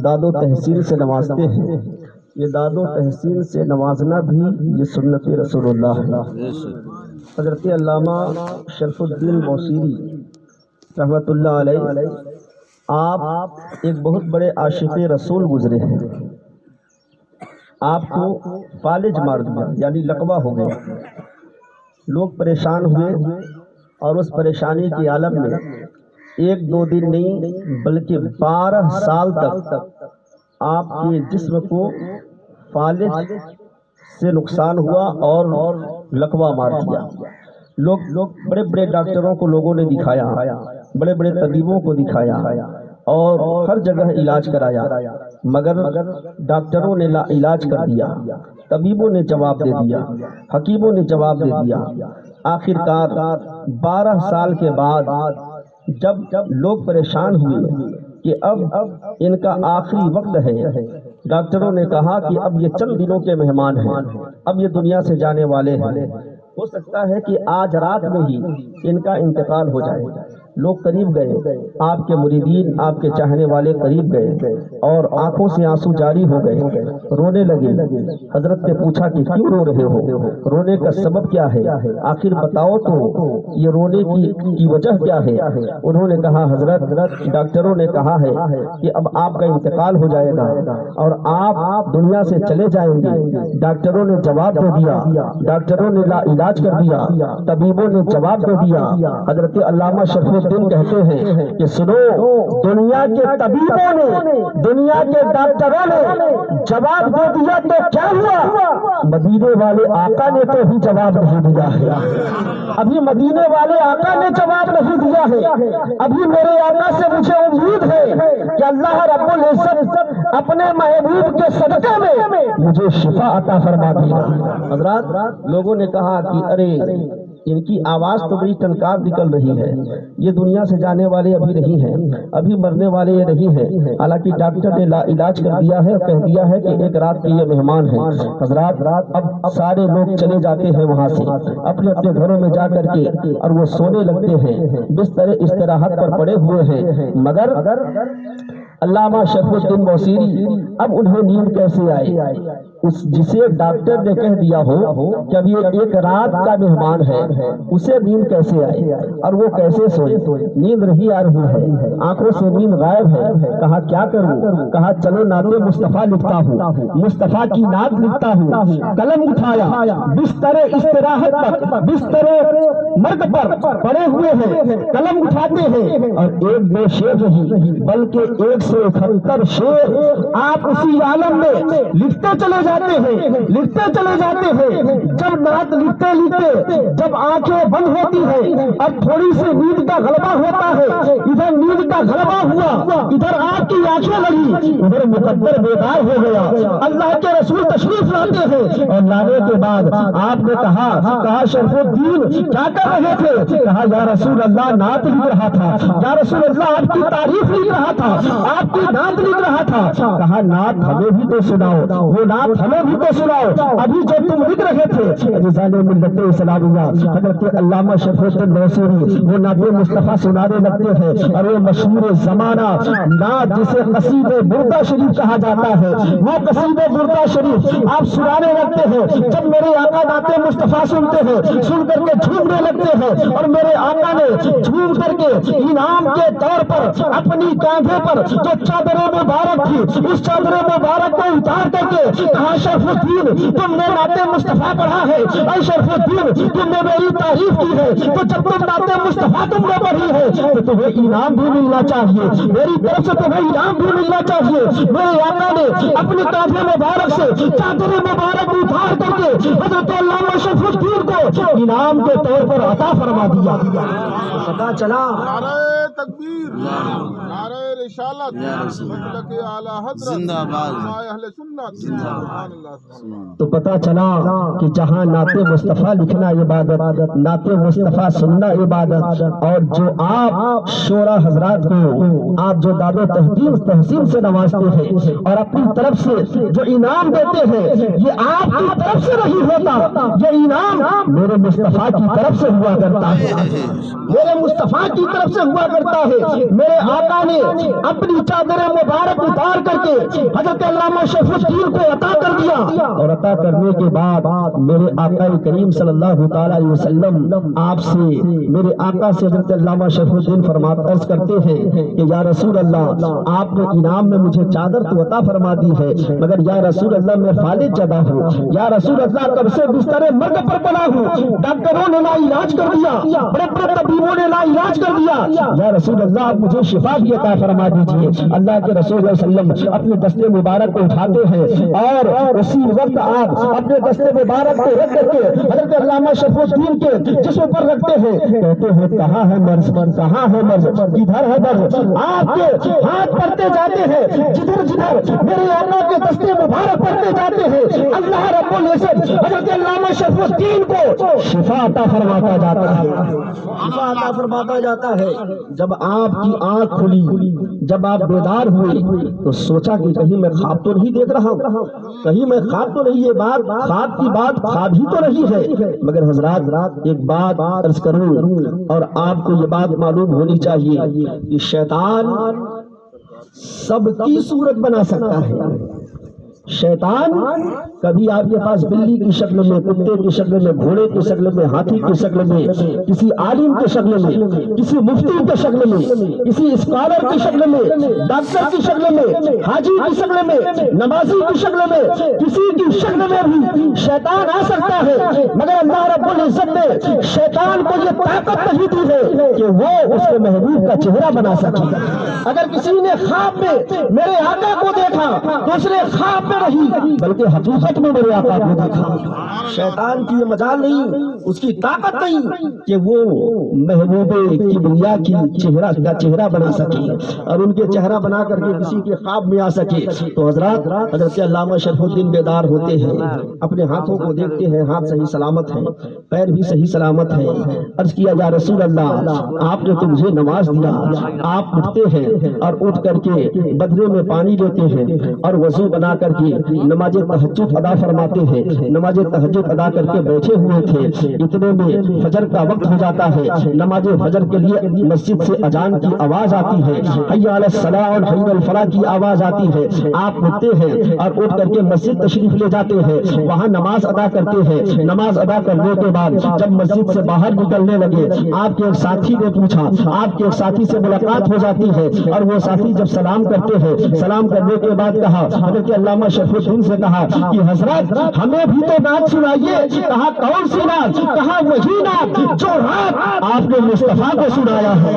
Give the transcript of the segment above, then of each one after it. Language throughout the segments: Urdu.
داد و تحسین سے نوازتے ہیں۔ یہ داد و تحسین سے نوازنا بھی یہ سنت رسول اللہ ہے۔ حضرت علامہ شرف الدین بوصیری رحمۃ اللہ علیہ آپ ایک بہت بڑے عاشق رسول گزرے ہیں۔ آپ کو فالج مار دیا، یعنی لقبہ ہو گیا۔ لوگ پریشان ہوئے اور اس پریشانی کے عالم میں ایک دو دن نہیں بلکہ 12 سال تک آپ کے جسم کو فالج سے نقصان ہوا اور لقبہ مار دیا۔ لوگ بڑے بڑے ڈاکٹروں کو لوگوں نے دکھایا، بڑے بڑے طبیبوں کو دکھایا اور ہر جگہ علاج کرایا، مگر ڈاکٹروں نے لا علاج کر دیا، طبیبوں نے جواب دے دیا، حکیموں نے جواب دے دیا۔ آخر کار 12 سال کے بعد جب لوگ پریشان ہوئے کہ اب ان کا آخری وقت ہے، ڈاکٹروں نے کہا کہ اب یہ چند دنوں کے مہمان ہیں، اب یہ دنیا سے جانے والے ہیں، ہو سکتا ہے کہ آج رات میں ہی ان کا انتقال ہو جائے۔ لوگ قریب گئے، آپ کے مریدین، آپ کے چاہنے والے قریب گئے اور آنکھوں سے آنسو جاری ہو گئے، رونے لگے۔ حضرت نے پوچھا کہ کیوں رو رہے ہو، رونے کا سبب کیا ہے، آخر بتاؤ تو یہ رونے کی وجہ کیا ہے۔ انہوں نے کہا حضرت ڈاکٹروں نے کہا ہے کہ اب آپ کا انتقال ہو جائے گا اور آپ دنیا سے چلے جائیں گے۔ ڈاکٹروں نے جواب دے دیا، ڈاکٹروں نے لا علاج کر دیا، طبیبوں نے جواب دے دیا۔ حضرت علامہ شرف الدین کہتے ہیں کہ سنو، دنیا کے طبیبوں نے، دنیا کے ڈاکٹروں نے جواب دے دیا تو کیا ہوا، مدینے والے آقا نے تو بھی جواب نہیں دیا ہے۔ ابھی مدینے والے آقا نے جواب نہیں دیا ہے۔ ابھی میرے آقا سے مجھے امید ہے کہ اللہ رب العزت اپنے محبوب کے صدقے میں مجھے شفا عطا فرما دے گا۔ حضرات لوگوں نے کہا کہ ارے ان کی آواز تو بڑی ٹنکار نکل رہی ہے، یہ دنیا سے جانے والے ابھی نہیں ہیں، ابھی مرنے والے یہ نہیں ہیں۔ حالانکہ ڈاکٹر نے لا علاج کر دیا ہے، کہہ دیا ہے کہ ایک رات کے یہ مہمان ہیں۔ حضرات اب سارے لوگ چلے جاتے ہیں وہاں سے، اپنے اپنے گھروں میں جا کر کے اور وہ سونے لگتے ہیں، بستر استراحت پر پڑے ہوئے ہیں، مگر علامہ شرف الدین بوصیری اب انہیں نیند کیسے آئی؟ جسے ڈاکٹر نے کہہ دیا ہو کہ اب یہ ایک رات کا مہمان ہے، اسے نیند کیسے آئی اور وہ کیسے سوئے؟ نیند نہیں آ رہی ہے، آنکھوں سے نیند غائب ہے۔ کہا کیا کروں؟ کہا چلو نعت مصطفیٰ لکھتا ہوں، مصطفیٰ کی نعت لکھتا ہوں۔ قلم اٹھایا، بستر استراحت پر، بستر مرگ پر پڑے ہوئے ہیں، قلم اٹھاتے ہیں اور ایک دو شعر نہیں بلکہ 178 شعر آپ اسی عالم میں لکھتے چلے جاتے ہیں، لکھتے چلے جاتے ہیں۔ جب نعت لکھتے لکھتے جب آنکھیں بند ہوتی ہیں، اب تھوڑی سی نیند کا غلبہ ہوتا ہے، ادھر نیند کا غلبہ ہوا، ادھر آپ کی آنکھیں لگی، ادھر مقدر بیدار ہو گیا۔ اللہ کے رسول تشریف لاتے ہیں اور لانے کے بعد آپ نے کہا شرف الدین کیا کر رہے تھے؟ کہا یا رسول اللہ نعت لکھ رہا تھا، یا رسول اللہ آپ کی تعریف لکھ رہا تھا، آپ کی نعت لکھ رہا تھا۔ کہا نعت ہمیں بھی تو سناؤ، وہ نعت ہمیں بھی تو سناؤ، ابھی جو تم لکھ رہے تھے۔ رضان ملت اسلامیہ حضرت علامہ شرف الدین بوصیری وہ نعت مصطفیٰ سنانے لگتے ہیں اور وہ مشہور زمانہ نعت جسے قصید بردہ شریف کہا جاتا ہے، وہ قصید بردہ شریف آپ سنانے لگتے ہیں۔ جب میرے آقا نعت مصطفیٰ سنتے ہیں، سن کر کے جھومنے لگتے ہیں اور میرے آقا نے جھوم کر کے انعام کے طور پر اپنی کاندھے پر جو چادر مبارک تھی اس چادر مبارک کو اتار کر کے کہا شرف الدین تم نے نعت مصطفیٰ پڑھا ہے، اے شرف الدین تم نے میری تعریف کی ہے، تو جب تم نعت مصطفیٰ تم نے پڑھی ہے تو تمہیں انعام بھی ملنا چاہیے، میری طرف سے تمہیں انعام بھی ملنا چاہیے۔ میرے آقا نے اپنی کاندھے مبارک سے چادر مبارک اتار کر کے حضرت علامہ شرف الدین کو انعام کے طور پر عطا فرما دیا۔ پتا چلا تکبیر، نعرہ رسالت، مسلک اعلی حضرت، زندہ باد اہل سنت، سبحان اللہ۔ تو پتا چلا کہ جہاں نعت مصطفیٰ لکھنا عبادت، نعت مصطفیٰ سننا عبادت، اور جو آپ شعراء حضرات کو آپ جو داد و تحسین سے نوازتے ہیں اور اپنی طرف سے جو انعام دیتے ہیں، یہ آپ کی طرف سے نہیں ہوتا، یہ انعام میرے مصطفیٰ کی طرف سے ہوا کرتا ہے، میرے مصطفیٰ کی طرف سے ہوا کرتا ہے۔ میرے آقا نے اپنی چادر مبارک اتار کر کے حضرت علامہ شریف الدین کو عطا کر دیا، اور عطا کرنے کے بعد میرے آقا کریم صلی اللہ تعالی علیہ وسلم آپ سے، میرے آقا سے حضرت علامہ شریف الدین عرض کرتے ہیں کہ یا رسول اللہ، آپ نے انعام میں مجھے چادر تو عطا فرما دی ہے، مگر یا رسول اللہ میں فالج زدہ ہوں، یا رسول اللہ کب سے بستر مرگ پر پڑا ہوں، ڈاکٹروں نے لا علاج کر دیا، بڑے بڑے طبیبوں نے لا علاج کر دیا، یا رسول اللہ آپ مجھے شفا بھی عطا فرما دیجیے۔ اللہ کے رسول صلی اللہ علیہ وسلم اپنے دستے مبارک کو اٹھاتے ہیں اور اسی وقت آپ اپنے دستے مبارک کو رکھ کر کے حضرت علامہ شریف الدین کے جسم پر رکھتے ہیں، کہتے ہیں کہاں ہے مرض، کہاں ہے مرض، کدھر ہے مرض؟ آپ کے ہاتھ پڑھتے جاتے ہیں، جدھر جدھر میرے آقا کے دستے مبارک پڑھتے جاتے ہیں، اللہ رب العزت حضرت علامہ شریف الدین کو شفا عطا فرماتا جاتا ہے، شفا عطا فرماتا جاتا ہے۔ جب آپ کی آنکھ کھلی، جب آپ بیدار ہوئے تو سوچا کہ کہیں میں خواب تو نہیں دیکھ رہا ہوں، کہیں میں خواب تو نہیں، یہ بات خواب کی بات خواب ہی تو نہیں ہے، مگر حضرات ایک بات عرض کروں اور آپ کو یہ بات معلوم ہونی چاہیے کہ شیطان سب کی صورت بنا سکتا ہے۔ شیطان کبھی آپ کے پاس بلی کی شکل میں، کتے کی شکل میں، گھوڑے کی شکل میں، ہاتھی کی شکل میں، کسی عالم کی شکل میں، کسی مفتی کی شکل میں، کسی اسکالر کی شکل میں، ڈاکٹر کی شکل میں، حاجی کی شکل میں، نمازی کی شکل میں، کسی کی شکل میں بھی شیطان آ سکتا ہے، مگر اللہ رب العزت نے شیطان کو یہ طاقت نہیں دی ہے کہ وہ اس کے محبوب کا چہرہ بنا سکے۔ اگر کسی نے خواب میں میرے آقا کو دیکھا تو اس نے خواب میں نہیں بلکہ حقیقت میں میرے آقا کو دیکھا۔ شیطان کی یہ مجال نہیں، اس کی طاقت نہیں کہ وہ محبوب کبریا کی چہرہ بنا سکے اور ان کے چہرہ بنا کر کے کسی کے خواب میں آ سکے۔ تو حضرات حضرت علامہ شریف الدین بیدار ہوتے ہیں، اپنے ہاتھوں کو دیکھتے ہیں، ہاتھ صحیح سلامت ہے، پیر بھی صحیح سلامت ہے۔ عرض کیا یا رسول اللہ، آپ نے تو مجھے نواز دیا، آپ اٹھتے ہیں اور اٹھ کر کے بدلے میں پانی لیتے ہیں اور وضو بنا کر کے نماز تہجد ادا فرماتے ہیں۔ نماز تہجد ادا کر کے بیٹھے ہوئے تھے، اتنے میں فجر کا وقت ہو جاتا ہے۔ نماز فجر کے لیے مسجد سے اذان کی آواز آتی ہے، حی علی الصلاۃ اور حی علی الفلاح کی آواز آتی ہے۔ آپ اٹھتے ہیں اور اٹھ کر کے مسجد تشریف لے جاتے ہیں، وہاں نماز ادا کرتے ہیں۔ نماز ادا کرنے کے بعد جب مسجد سے باہر نکلنے لگے، آپ کے ایک ساتھی نے پوچھا، آپ کے ایک ساتھی سے ملاقات ہو جاتی ہے اور وہ ساتھی جب سلام کرتے ہیں، سلام کرنے کے بعد کہا، حضرت علامہ شریف الدین سے کہا کہ حضرت ہمیں بھی تو نعت سنائیے۔ کہا کون سی نعت؟ کہا وہی نعت جو رات آپ نے مصطفیٰ کو سنایا ہے،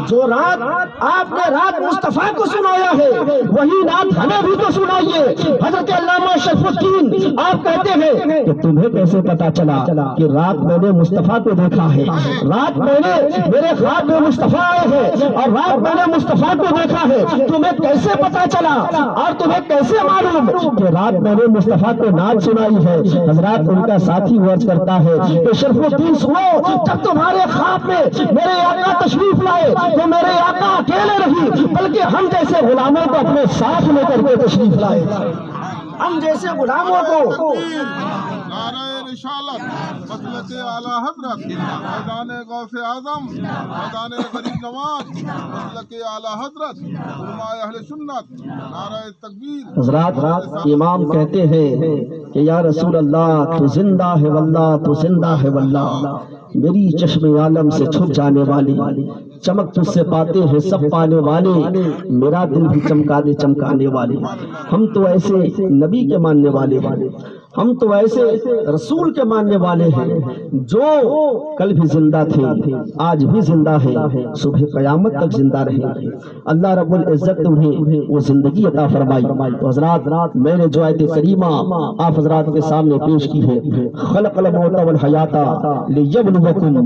جو رات آپ نے رات مصطفیٰ کو سنایا ہے وہی نعت ہمیں بھی تو سنائیے۔ حضرت علامہ شریف الدین آپ کہتے ہیں کہ تمہیں کیسے پتا چلا کہ رات میں نے مصطفیٰ کو دیکھا ہے، رات میں نے میرے خواب میں مصطفیٰ آئے ہیں اور رات میں نے مصطفیٰ کو دیکھا ہے، تمہیں کیسے پتا چلا اور تمہیں کیسے معلوم کہ رات میں نے مصطفیٰ کو نعت سنائی ہے؟ حضرات ان کا ساتھی عرض کرتا ہے کہ شریف الدین سنو، جب تمہارے خواب میں میرے آقا تشریف لائے تو میرے آقا اکیلے نہیں بلکہ ہم جیسے غلاموں کو اپنے ساتھ لے کر کے تشریف لائے، ہم جیسے غلاموں کو۔ نعرہ رسالت، مسلک اعلیٰ حضرت، میدان غوث اعظم، میدان غریب نواز، مسلک اعلیٰ حضرت، علماء اہل سنت، نعرہ تکبیر۔ حضرات امام کہتے ہیں کہ یا رسول اللہ تو زندہ ہے واللہ، تو زندہ ہے واللہ، میری چشم عالم سے چھپ جانے والی، چمک تجھ سے پاتے ہیں سب پانے والے، میرا دل بھی چمکا دے چمکانے والے۔ ہم تو ایسے نبی کے ماننے والے ہیں، ہم تو ایسے رسول کے ماننے والے ہیں جو کل بھی زندہ تھے، آج بھی زندہ ہے، صبح قیامت تک زندہ رہیں گے۔ اللہ رب العزت نے انہیں وہ زندگی عطا فرمائی۔ تو حضرات میں نے جو آیت کریمہ آپ حضرات کے سامنے پیش کی ہے، خلق الموت والحیات لیبلوکم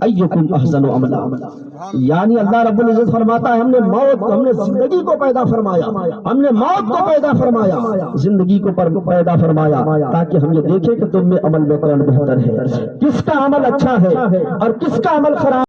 ایکم احسن عملا، یعنی اللہ رب العزت فرماتا ہے ہم نے موت، ہم نے زندگی کو پیدا فرمایا، ہم نے موت کو پیدا فرمایا، زندگی کو پیدا فرمایا تاکہ ہم یہ دیکھیں کہ تم میں عمل میں کون بہتر ہے، کس کا عمل اچھا ہے اور کس کا عمل خراب